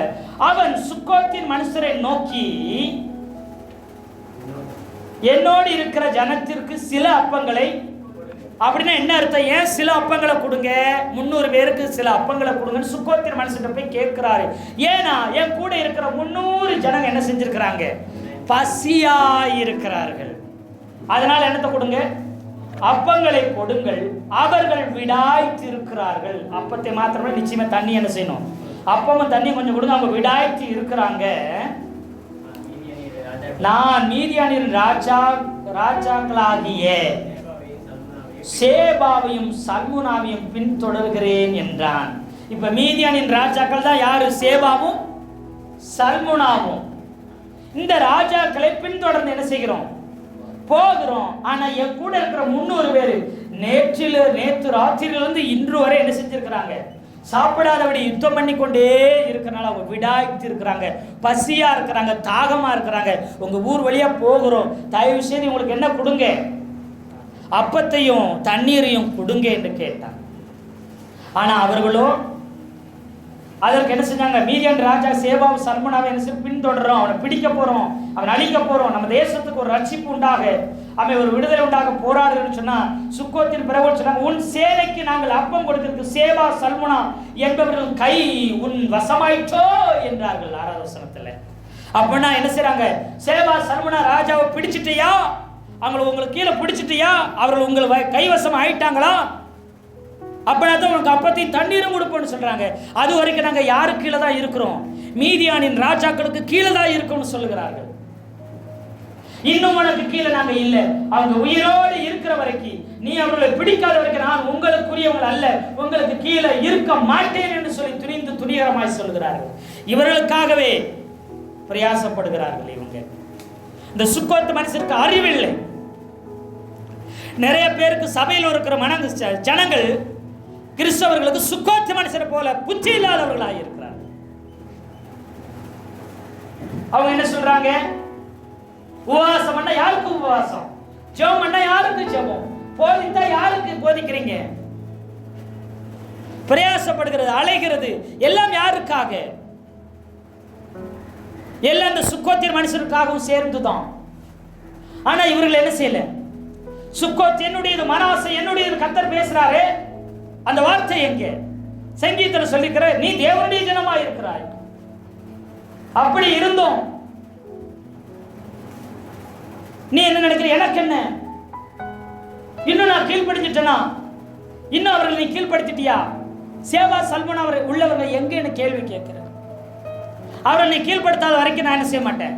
அவன் சுக்கோத்தின் மனுஷரை நோக்கி, என்னோடு இருக்கிற ஜனத்திற்கு சில அப்பங்களை, அப்படின்னா என்ன அர்த்தம்? ஏன் சில அப்பங்களை கொடுங்க, 300 பேருக்கு சில அப்பங்களை கொடுங்கன்னு சுக்கோத்தின் மனுஷன் போய் கேட்கிறாரு. ஏன்னா என் கூட இருக்கிற 300 ஜனங்க என்ன செஞ்சிருக்கிறாங்க? பசியா இருக்கிறார்கள். அதனால என்னத்தை கொடுங்க? அப்பங்களை கொடுங்கள். அவர்கள் விடாய்த்து இருக்கிறார்கள். அப்பத்தை மாத்திரமே நிச்சயமா தண்ணி என்ன செய்யணும்? அப்பமும் தண்ணி கொஞ்சம் கொடுங்க. அவங்க விடாய்த்து இருக்கிறாங்க. நான் மீதியானின் ராஜாக்களாகிய சேபாவையும் சல்முனாவையும் பின்தொடர்கிறேன் என்றான். இப்ப மீதியானின் ராஜாக்கள் தான் யாரு? சேபாவும் சல்முனாவும். இந்த ராஜாக்களை பின்தொடர்ந்து என்ன செய்கிறோம்? போகிறோம். ஆனா என் கூட இருக்கிற 300 பேர் நேற்று ராத்திரியிலிருந்து இன்று வரை என்ன செஞ்சிருக்கிறாங்க? சாப்பிடாதபடி யுத்தம் பண்ணி கொண்டே இருக்கிறனால அவங்க விடாய்த்து இருக்கிறாங்க, பசியா இருக்கிறாங்க, தாகமா இருக்கிறாங்க. உங்க ஊர் வழியா போகிறோம், தயவு செய்து உங்களுக்கு என்ன கொடுங்க? அப்பத்தையும் தண்ணீரையும் கொடுங்க என்று கேட்டான். ஆனா அவர்களோ அதற்கு என்ன செஞ்சாங்க? மீதியான் ராஜா சேபாவும் சல்முனாவை என்ன செய்ய பின்தொடர்றோம், அவனை பிடிக்க போறோம், அவன் அழிக்க போறோம், நம்ம தேசத்துக்கு ஒரு ரட்சிப்பு உண்டாக, அவன் ஒரு விடுதலை உண்டாக போராடுன்னு சொன்னா, சுக்கோத்தின் பிறகு சொன்னாங்க, உன் சேனைக்கு நாங்கள் அப்பம் கொடுக்கிறதுக்கு சேபா சல்முனா என்பவர்கள் கை உன் வசமாயிற்றோ என்றார்கள் 6வது வசனத்துல. அப்படின்னா என்ன செய்றாங்க? சேபா சல்முனா ராஜாவை பிடிச்சிட்டியா, அவங்களை உங்களுக்கு கீழே பிடிச்சிட்டியா, அவர்கள் உங்களை கைவசம் ஆயிட்டாங்களா, அப்படின்னா உனக்கு அப்பத்தையும் தண்ணீரும் கொடுப்போம்னு சொல்றாங்க. அது வரைக்கும் நாங்க யாரு கீழே தான் இருக்கிறோம்? மீதியானின் ராஜாக்களுக்கு கீழே தான் இருக்கோம்னு சொல்லுகிறார்கள். இன்னும் உனக்கு கீழே நாங்க இல்ல, அவங்க உயிரோடு இருக்கிற வரைக்கும், நீ அவர்களை பிடிக்காத வரைக்கும் நான் உங்களுக்குரியவங்க அல்ல, உங்களுக்கு கீழே இருக்க மாட்டேன் என்று சொல்லி துணிகரமாய் சொல்லுகிறார்கள். இவர்களுக்காகவே பிரயாசப்படுகிறார்கள். இவங்க இந்த சுக்கோத்து மனுஷருக்கு அறிவில்லை. நிறைய பேருக்கு சபையில் இருக்கிற ஜனங்கள் கிறிஸ்தவர்களுக்கு சுக்கோத்தி மனுஷரை போல புத்தி இல்லாதவர்களாக இருக்கிறார். அவங்க என்ன சொல்றாங்க? உபவாசம் பண்ணா யாருக்கு உபவாசம், ஜெபம் பண்ணா யாருக்கு ஜெபம், போதித்தா யாருக்கு போதிக்கிறீங்க, பிரயாசப்படுகிறது அலைகிறது எல்லாம் யாருக்காக? எல்லாம் இந்த சுக்கோத்தின் மனுஷருக்காகவும் சேர்ந்துதான். ஆனா இவர்கள் என்ன செய்யல? சுக்கோத் என்னுடையது, மனாசை என்னுடையது கர்த்தர் பேசுறாரு. அந்த வார்த்தை எங்க? சங்கீதத்தில் சொல்லிக்கிற நீ தேவனுடைய ஜனமா இருக்கிறாய். அப்படி இருந்தோம் நீ என்ன நினைக்கிற? எனக்கு என்ன, இன்னும் நான் கீழ்படுத்திட்டேனா? இன்னும் அவர்களை நீ கீழ்படுத்திட்டியா? சேவா சல்மன் அவர் உள்ளவர்கள் எங்கன்னு கேள்வி கேட்கிற. அவரை நீ கீழ்படுத்தாத வரைக்கும் நான் என்ன செய்ய மாட்டேன்.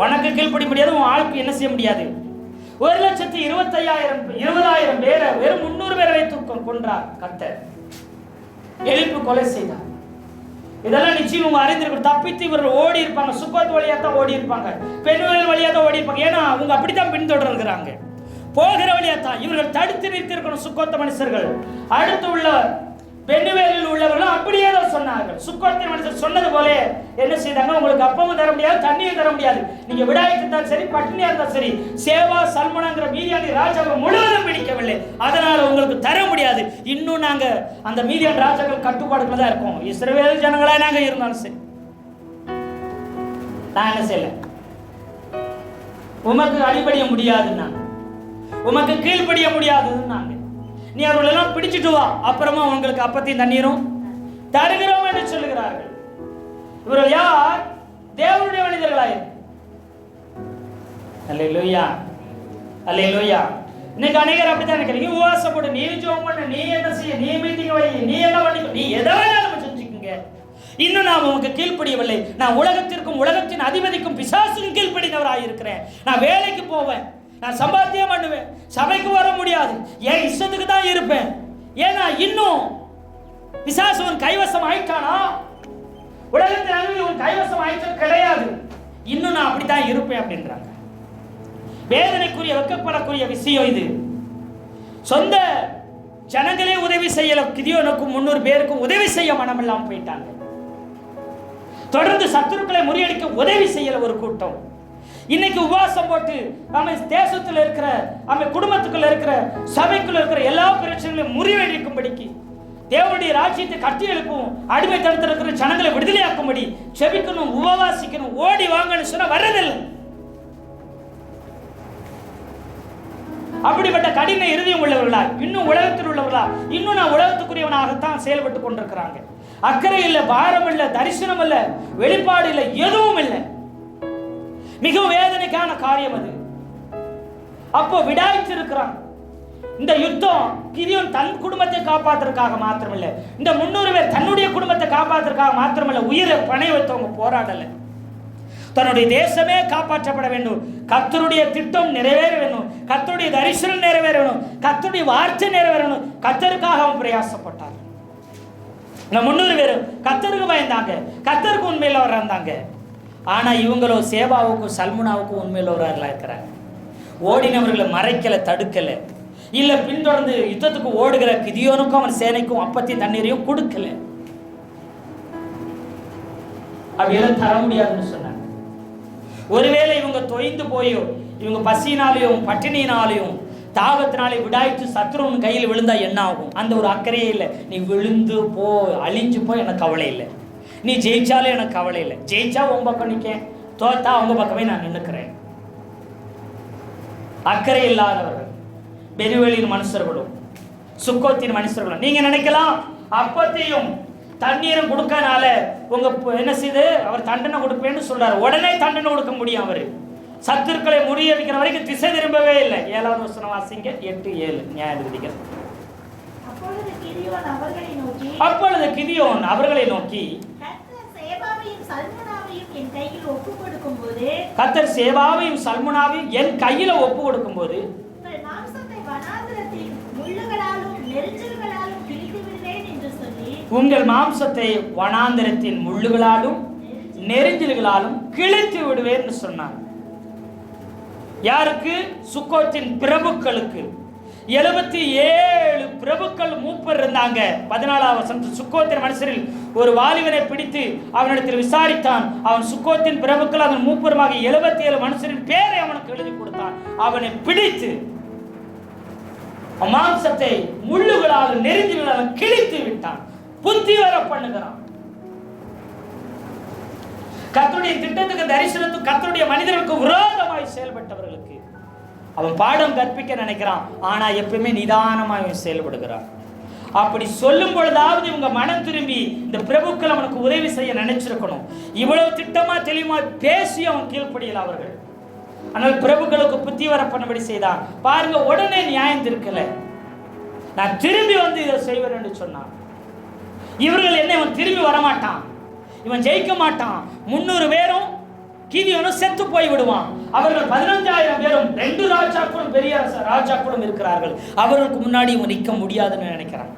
உனக்கு கீழ்படி முடியாது, உன் ஆளுக்கு என்ன செய்ய முடியாது. 1,25,000 பேரை வெறும் 300 பேரை வைத்து கொன்றார் கர்த்தர். எழுப்பு கொலை செய்தார். இதெல்லாம் நிச்சயம் உங்க அறிந்திருக்கும். தப்பித்து இவர்கள் ஓடி இருப்பாங்க, சுக்கோத் வழியா தான் ஓடி இருப்பாங்க, பெண்ணுவல் வழியா தான் ஓடி இருப்பாங்க. ஏன்னா அவங்க அப்படித்தான் பின்தொடர்கிறாங்க. போகிற வழியா தான் இவர்கள் தடுத்து நிறுத்திருக்கணும் சுக்கோத்த மனுஷர்கள். அடுத்து உள்ள பெண்ணுவேலில் உள்ளவர்களும் அப்படியே தான் சொன்னார்கள். சுக்கோத்தின் மனுஷர் சொன்னது போல என்ன செய்தாங்க? உங்களுக்கு அப்பமும் தர முடியாது, தண்ணியும் தர முடியாது. நீங்க விடாய்க்கு இருந்தாலும் சரி, பட்டினியா இருந்தாலும் சரி, சேவா சல்மனாங்கிற மீதியானி ராஜாவை முழுவதும் பிடிக்கவில்லை, அதனால உங்களுக்கு தர முடியாது. இன்னும் நாங்க அந்த மீதியான ராஜாக்கள் கட்டுப்பாடுகளை தான் இருக்கோம். இஸ்ரவேல் ஜனங்களா நாங்க இருந்தாலும் சரி, நான் என்ன செய்யல, உமக்கு அடிபடிய முடியாதுன்னா, உமக்கு கீழ்படிய முடியாதுன்னாங்க. நீ அவர்களெல்லாம் பிடிச்சிட்டு வா, அப்புறமா உங்களுக்கு அப்பத்தையும் தண்ணீரும் தருகிறோம் என்று சொல்லுகிறார்கள். இவர்கள் யார்? தேவனுடைய மனிதர்களாய். அல்லேலூயா, அல்லேலூயா. இன்னைக்கு அநேகர் அப்படித்தான் நினைக்கிறீங்க. நீ உபவாசப்படு, நீ ஜெபம் பண்ணு, நீ என்ன செய்ய, நீ மீட்டிங் வை, நீ என்ன பண்ணிக்கோ, நீ எதாவது நம்ம செஞ்சுக்கோங்க. இன்னும் நான் உனக்கு கீழ்ப்படியவில்லை. நான் உலகத்திற்கும் உலகத்தின் அதிபதிக்கும் பிசாசுக்கும் கீழ்ப்படினவராக இருக்கிறேன். நான் வேலைக்கு போவேன், நான் சம்பாத்தியம் பண்ணுவேன், சபைக்கு வர முடியாது, என் இஷ்டத்துக்கு தான் இருப்பேன். ஏன்னா இன்னும் பிசாசு உன் கைவசம் ஆயிட்டானா? உலகத்தின் அனுமதி உன் கைவசம் ஆயிட்டு கிடையாது. இன்னும் நான் அப்படித்தான் இருப்பேன் அப்படின்றாங்க. வேதனைக்குரிய வெட்கப்படக்கூடிய விஷயம் இது. சொந்த ஜனங்களே உதவி செய்யல, கிதியோனுக்கும் 300 பேருக்கும் உதவி செய்ய மனமில்லாம போயிட்டாங்க. தொடர்ந்து சத்துருக்களை முறியடிக்க உதவி செய்யல ஒரு கூட்டம். இன்னைக்கு உபவாசம் போட்டு நம்ம தேசத்தில் இருக்கிற, நம்ம குடும்பத்துக்குள்ள இருக்கிற, சபைக்குள்ள இருக்கிற எல்லா பிரச்சனைகளையும் முறியடிக்கும்படிக்கு, தேவனுடைய ராஜ்யத்தை கட்டி எழுப்பவும், அடிமைத்தனத்தில் இருக்கிற ஜனங்களை விடுதலையாக்கும்படி செபிக்கணும், உபவாசிக்கணும், ஓடி வாங்கன்னு சொன்னா வரதில்லை. அப்படிப்பட்ட கடின இருதயம் உள்ளவர்களா, இன்னும் உலகத்தில் உள்ளவர்களா, இன்னும் நான் உலகத்துக்குரியவனாகத்தான் செயல்பட்டு கொண்டிருக்கிறாங்க. அக்கறை இல்லை, பாரம் இல்லை, தரிசனம் இல்லை, வெளிப்பாடு இல்லை, எதுவும் இல்லை. மிகவும் வேதனைக்கான காரியம் அது. அப்போ விடாய்த்து இருக்கிறான். இந்த யுத்தம் கிதியோன் தன் குடும்பத்தை காப்பாற்றுறதுக்காக மாத்திரமில்லை, இந்த 300 பேர் தன்னுடைய குடும்பத்தை காப்பாற்றுறதுக்காக மாத்திரமில்லை, உயிரை பணைய வைத்தவங்க போராடல. தன்னுடைய தேசமே காப்பாற்றப்பட வேண்டும், கர்த்தருடைய திட்டம் நிறைவேற வேண்டும், கர்த்தருடைய தரிசனம் நிறைவேற வேண்டும், கர்த்தருடைய வார்த்தை நிறைவேறணும், கர்த்தருக்காக அவன் பிரயாசப்பட்டார். இந்த 300 பேரும் கர்த்தருக்கு பயந்தாங்க, கர்த்தருக்கு உண்மையில் வர இருந்தாங்க. ஆனா இவங்களோ சேவாவுக்கும் சல்முனாவுக்கும் உண்மையில் வரலாறு இருக்கிறாங்க. ஓடினவர்களை மறைக்கல, தடுக்கல, இல்ல பின்தொடர்ந்து யுத்தத்துக்கு ஓடுகிற கிதியோனுக்கும் அவன் சேனைக்கும் அப்பத்தையும் தண்ணீரையும் கொடுக்கல. அப்படியெல்லாம் தர முடியாதுன்னு சொன்னாங்க. ஒருவேளை இவங்க தொய்ந்து போயோ, இவங்க பசியினாலையும் பட்டினியினாலையும் தாகத்தினாலே விடாய்த்து சத்ருவின் கையில் விழுந்தா என்ன ஆகும்? அந்த ஒரு அக்கறையே இல்லை. நீ விழுந்து போ, அழிஞ்சு போய் எனக்கு கவலை இல்லை, நீ ஜெயிச்சாலும் எனக்கு கவலை இல்லை, ஜெயிச்சா உன் பக்கம் நிற்கேன், தோத்தா அவங்க பக்கமே நான் நின்னுக்கிறேன். அக்கறை இல்லாதவர்கள் பெருவெளியின் மனுஷர்களும் சுக்கோத்தின் மனுஷர்களும். நீங்க நினைக்கலாம் அப்பத்தையும் தண்ணீரும் கொடுக்கனால உங்க என்ன செய்து அவர் தண்டனை கொடுப்பேன்னு சொல்றாரு. உடனே தண்டனை கொடுக்க முடியும். அவரு சத்துருக்களை முறியடிக்கிற வரைக்கும் திசை திரும்பவே இல்லை. 7வது வசனம் வாசிங்க, 8-7 நியாயாதிபதிகள். அப்பொழுது கிதியோன் அவர்களை நோக்கி கர்த்தர் சேபாவையும் சல்முனாவையும் என் கையில் ஒப்பு கொடுக்கும்போது, கர்த்தர் சேபாவையும் சல்முனாவையும் என் கையில ஒப்பு கொடுக்கும்போது, உங்கள் மாம்சத்தை வனாந்திரத்தில் முள்ளுகளாலும் நெரிஞ்சல்களாலும் கிழித்து விடுவேன் என்று சொல்லி, உங்கள் மாம்சத்தை வனாந்திரத்தின் முள்ளுகளாலும் நெரிஞ்சல்களாலும் கிழித்து விடுவேன் சொன்னார். யாருக்கு? சுக்கோத்தின் பிரபுக்களுக்கு, 77 பிரபுக்கள் மூப்பர் இருந்தாங்க. 14ஆம் வசனத்தில் சுக்கோத்தின் மனுஷரில் ஒரு வாலிபனை பிடித்து அவனிடத்தில் விசாரித்தான். அவன் சுக்கோத்தின் பிரபுக்கள் அதன் மூப்பருமாக 77 மனுஷரின் பேரை அவனுக்கு எழுதி கொடுத்தான். அவனை பிடித்து மாம்சத்தை முள்ளுகளால் நெருஞ்சிகளால் கிழித்து விட்டான். புத்தி வர பண்ணுகிறான். கர்த்தருடைய திட்டத்துக்கு, தரிசனத்துக்கு, கர்த்தருடைய மனிதர்களுக்கு விரோதமாய் செயல்பட்டவர்களுக்கு அவன் பாடம் கற்பிக்க நினைக்கிறான். ஆனா எப்பவுமே நிதானமாய் செயல்படுகிறான். அப்படி சொல்லும் பொழுதாவது இவங்க மனம் திரும்பி இந்த பிரபுக்கள் அவனுக்கு உதவி செய்ய நினைச்சிருக்கணும். இவ்வளவு திட்டமா தெளிவா பேசி அவன் கீழ்ப்படியல அவர்கள். ஆனால் பிரபுக்களுக்கு புத்தி வர பண்ணபடி செய்தான். பாருங்க, உடனே நியாயம் திருக்கல. நான் திரும்பி வந்து இதை செய்வேன் என்று சொன்னான். இவர்கள் என்ன, இவன் திரும்பி வரமாட்டான், இவன் ஜெயிக்க மாட்டான். 300 பேரும் கிதியோனும் செத்து போய் விடுவான். அவர்கள் 15,000 பேரும் 2 ராஜாக்களும் பெரிய ராஜாக்களும் இருக்கிறார்கள். அவர்களுக்கு முன்னாடி இவன் நிற்க முடியாதுன்னு நினைக்கிறாங்க.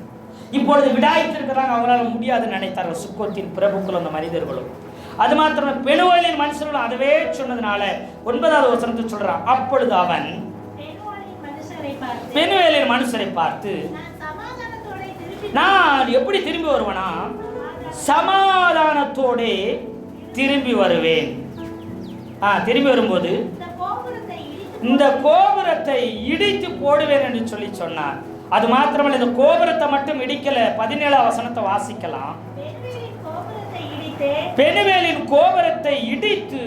இப்பொழுது விடாய்த்திருக்கிறாங்க, அவங்களால முடியாதுன்னு நினைத்தார்கள் சுக்கோத்தின் பிரபுக்களும் அந்த மனிதர்களும். அது மாத்திரம் பெனுவேலின் மனுஷர்களும் அதுவே சொன்னதுனால 9ஆவது வசனத்தை சொல்றான். அப்பொழுது அவன் பெனுவேலின் மனுஷரை பார்த்து, நான் எப்படி திரும்பி வருவேனா? சமாதானத்தோட திரும்பி வருவேன். திரும்பி வரும்போது இந்த கோபுரத்தை இடித்து போடுவேன் என்று சொல்லி சொன்னார். அது மாத்திரமல்ல, இந்த கோபுரத்தை மட்டும் இடிக்கல. 17ஆம் வசனத்தை வாசிக்கலாம். பெனுவேலின் கோபுரத்தை இடித்து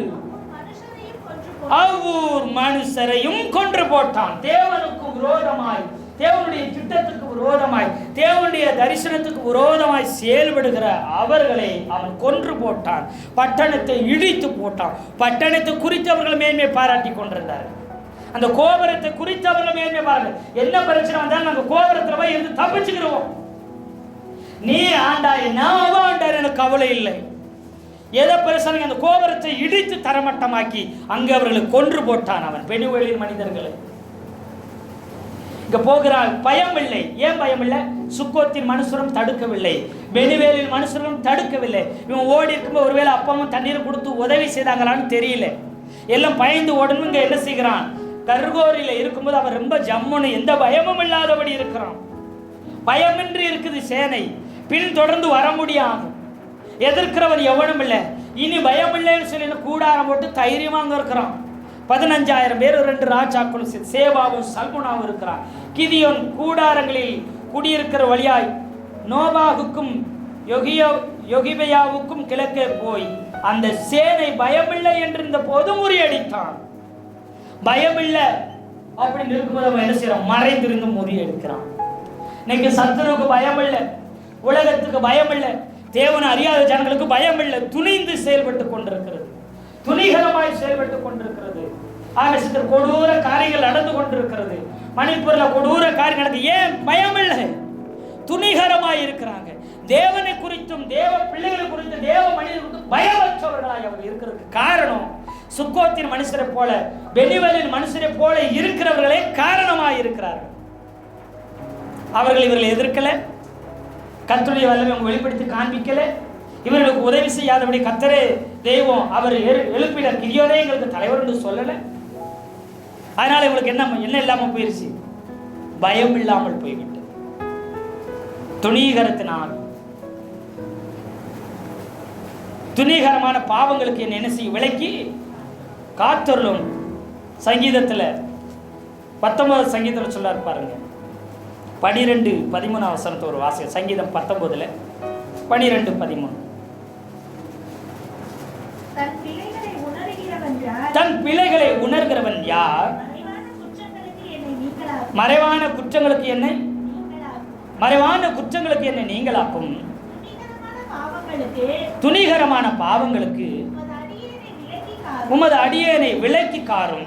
அவ்வூர் மனுஷரையும் கொன்று போட்டான். தேவனுக்கு விரோதமாய், தேவனுடைய திட்டத்துக்கு விரோதமாய், தேவனுடைய தரிசனத்துக்கு விரோதமாய் செயல்படுகிற அவர்களை அவன் கொன்று போட்டான். பட்டணத்தை இடித்து போட்டான். பட்டணத்தை குறித்து அவர்கள் மேன்மை பாராட்டி கொண்டிருந்தார். அந்த கோபுரத்தை குறித்து அவர்கள் மேன்மை பாராட்டு. என்ன பிரச்சனை வந்தாலும் நாங்கள் கோபுரத்தில் போய் இருந்து தப்பிச்சுக்கிறோம். நீ ஆண்டாய், நான் ஆண்டாய், எனக்கு கவலை இல்லை. எதை பிரச்சனை? அந்த கோபுரத்தை இடித்து தரமட்டமாக்கி அங்கு அவர்களை கொன்று போட்டான் அவன், பெனுவேலின் மனிதர்களை. இங்க போகிறாள், பயம் இல்லை. ஏன் பயம் இல்லை? சுக்கோத்தின் மனுஷரும் தடுக்கவில்லை, பெனுவேலின் மனுஷரும் தடுக்கவில்லை. இவன் ஓடி இருக்கும்போது ஒருவேளை அப்பாவும் தண்ணீர் கொடுத்து உதவி செய்தாங்களான்னு தெரியல. எல்லாம் பயந்து ஓடணும். இங்க என்ன செய்கிறான்? கர்கோரியில இருக்கும்போது அவன் ரொம்ப ஜம்முன்னு, எந்த பயமும் இல்லாதபடி இருக்கிறான். பயமின்றி இருக்குது சேனை. பின் தொடர்ந்து வர முடியாது. எதிர்க்கிறவன் எவனும் இல்லை. இனி பயம் இல்லைன்னு சொல்லி கூடாரம் போட்டு தைரியமாக இருக்கிறான். 15,000 பேர் 2 ராஜாக்களும் சேவாவும் சல்முனாவும் இருக்கிறான். கிதியோன் கூடாரங்களில் குடியிருக்கிற வழியாய் நோபாகுக்கும் யோகிபேயாவுக்கும் கிழக்கே போய் அந்த சேனை பயமில்லை என்று இந்த போது முறியடித்தான். பயமில்லை அப்படின்னு இருக்கும்போது அவன் என்ன செய்யறான்? மறைந்திருந்து முறியடிக்கிறான். இன்னைக்கு சத்துருவுக்கு பயம் இல்லை, உலகத்துக்கு பயம் இல்லை, தேவனை அறியாத ஜனங்களுக்கு பயம் இல்லை. துணிந்து செயல்பட்டு கொண்டிருக்கிறது, துணிகரமாய் செயல்பட்டு கொண்டிருக்கிறது. ஆகாசத்தில் கொடூர காரியங்கள் நடந்து கொண்டிருக்கிறது. மணிப்பூர்ல கொடூர காரியம் நடக்குது. ஏன்? பயம் இல்லை, துணிகரமாய் இருக்கிறாங்க. தேவனை குறித்தும் தேவ பிள்ளைகளை குறித்தும் தேவ மனிதர்களுக்கு பயமற்றவர்களாய் அவர்கள் இருக்கிறதுக்கு காரணம் சுக்கோத்தின் மனுஷரை போல, பெனுவேலின் மனுஷரை போல இருக்கிறவர்களே காரணமாய் இருக்கிறார்கள். அவர்கள் இவர்களை எதிர்க்கல, கர்த்தருடைய வல்லமை அவங்க வெளிப்படுத்தி காண்பிக்கல, இவர்களுக்கு உதவி செய்யாதபடி கர்த்தரே தெய்வம் அவர் எழுப்பிட கிதியோனே எங்களுக்கு தலைவர் என்று சொல்லல. அதனால இவங்களுக்கு என்ன இல்லாம போயிருச்சு? பயம் இல்லாமல் போய்விட்டு துணிகரத்தினால் துணிகரமான பாவங்களுக்கு என்ன செய்ய விலக்கி காத்தருளும். சங்கீதத்துல 19 சங்கீதத்தில் சொல்லாரு பாருங்க, 12:13 வசனத்தை ஒரு வாசிக்க. சங்கீதம் 19 12:13. தன் பிழைகளை உணர்கிறவன் யார்? மறைவான குற்றங்களுக்கு என்னை நீங்களாக்கும். துணிகரமான பாவங்களுக்கு உமது அடியேனை விலக்கி காரும்.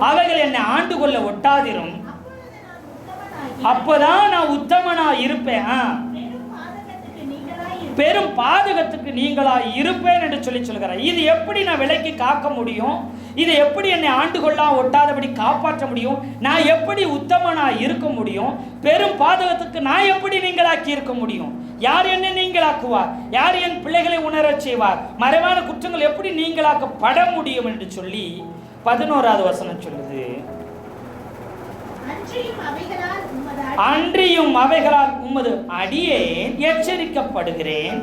அவைகள் என்னை ஆண்டு கொள்ள ஒட்டாதிரும். அப்பதான் நான் உத்தமனா இருப்பேன், பெரும் பாதகத்துக்கு நீங்களா இருப்பேன் என்று சொல்கிறார். இது எப்படி நான் விலக்கி காக்க முடியும்? இதை எப்படி என்னை ஆண்டு கொள்ளா ஒட்டாதபடி காப்பாற்ற முடியும்? நான் எப்படி உத்தமனா இருக்க முடியும்? பெரும் பாதகத்துக்கு நான் எப்படி நீங்களாக்கி இருக்க முடியும்? யார் என்னை நீங்களாக்குவார்? யார் என் பிள்ளைகளை உணரச் செய்வார்? மறைவான குற்றங்கள் எப்படி நீங்களாக்கப்பட முடியும் என்று சொல்லி 11வது வசனம் சொல்லுது. அன்றியும் அவைகளால் உமது அடியேன் எச்சரிக்கப்படுகிறேன்.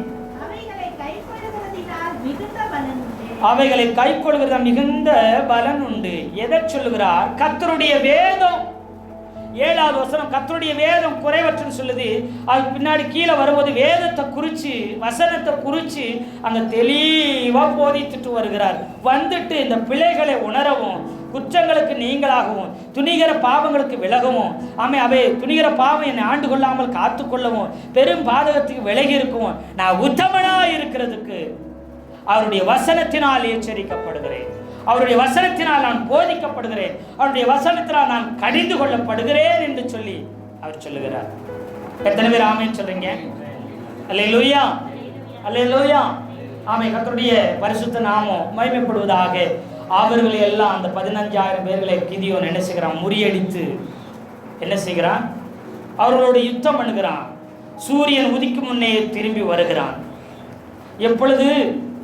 அவைகளை கைக்கொள்கிறதா மிகுந்த பலன் உண்டு. எதை சொல்லுகிறார்? கர்த்தருடைய வேதம். 7வது வசனம் கர்த்தருடைய வேதம் குறைவற்றுன்னு சொல்லுது. அது பின்னாடி கீழே வரும்போது வேதத்தை குறித்து, வசனத்தை குறித்து அங்கே தெளிவாக போதித்துட்டு வருகிறார். வந்துட்டு இந்த பிழைகளை உணரவும், குற்றங்களுக்கு நீங்களாகவும், துணிகர பாவங்களுக்கு விலகவும், அவை துணிகர பாவம் என்னை ஆண்டு கொள்ளாமல் காத்து கொள்ளவும், பெரும் பாதகத்துக்கு விலகி இருக்கவும், நான் உத்தமனாக இருக்கிறதுக்கு அவருடைய வசனத்தினால் எச்சரிக்கப்படுகிறேன். அவருடைய வசனத்தினால் நான் போதிக்கப்படுகிறேன். அவருடைய வசனத்தினால் நான் கடிந்து கொள்ளப்படுகிறேன் என்று சொல்லி அவர் சொல்லுகிறார். எத்தனை பேர் ஆமென் சொல்றீங்க? அல்லேலூயா, அல்லேலூயா. ஆமென். கர்த்தருடைய பரிசுத்த நாமம் மகிமைப்படுவதாக. அவர்களை எல்லாம் அந்த 15,000 பேர்களை கிதியோன் என்ன செய்கிறான்? முறியடித்து என்ன செய்கிறான்? அவர்களோட யுத்தம் பண்ணுகிறான். சூரியன் உதிக்கும் முன்னே திரும்பி வருகிறான். எப்பொழுது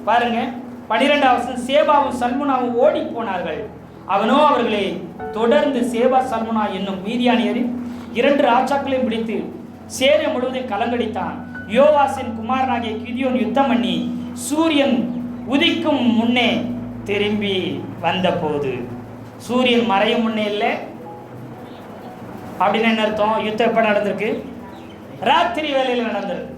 பாருங்க, 12வது வசனம், சேபாவும் சல்முனாவும் ஓடி போனார்கள். அவனோ அவர்களை தொடர்ந்து சேபா சல்முனா என்னும் மீதியானியரின் 2 ராஜாக்களையும் பிடித்து சேரை முழுவதும் கலங்கடித்தான். யோவாசின் குமாரனாகிய கிதியோன் யுத்தம் பண்ணி சூரியன் உதிக்கும் முன்னே திரும்பி வந்த போது, சூரியன் மறையும் முன்னே இல்லை அப்படின்னு என்ன அர்த்தம்? யுத்தம் எப்ப நடந்திருக்கு? ராத்திரி வேலையில் நடந்திருக்கு.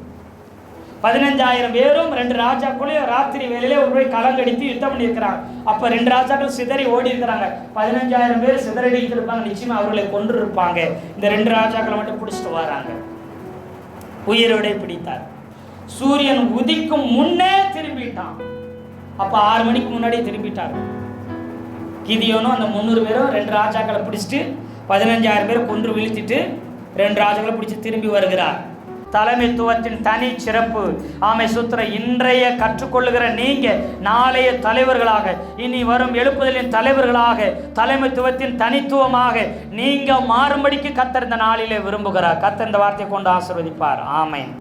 15,000 பேரும் 2 ராஜாக்களையும் ராத்திரி வேலையிலே போய் கலங்கடித்து யுத்தம் பண்ணியிருக்கிறாங்க. அப்போ 2 ராஜாக்கள் சிதறி ஓடி இருக்கிறாங்க. 15,000 பேர் சிதறடித்து இருப்பாங்க. நிச்சயமா அவர்களை கொன்று இருப்பாங்க. இந்த 2 ராஜாக்களை மட்டும் பிடிச்சிட்டு வராங்க. உயிரோட பிடித்தார். சூரியன் உதிக்கும் முன்னே திரும்பிட்டான். அப்போ 6 மணிக்கு முன்னாடி திரும்பிட்டார். கிதியோனும் அந்த 300 பேரும் 2 ராஜாக்களை பிடிச்சிட்டு 15,000 பேரை கொன்று வீழ்த்திட்டு 2 ராஜாக்களை பிடிச்சி திரும்பி வருகிறார். தலைமைத்துவத்தின் தனி சிறப்பு. ஆமை சுத்திர இன்றைய கற்றுக்கொள்ளுகிற நீங்க நாளைய தலைவர்களாக, இனி வரும் எழுப்புதலின் தலைவர்களாக, தலைமைத்துவத்தின் தனித்துவமாக நீங்க மாறும்படிக்கு கர்த்தர் இந்த நாளிலே விரும்புகிறார். கர்த்தர் இந்த வார்த்தையை கொண்டு ஆசீர்வதிப்பார். ஆமென்.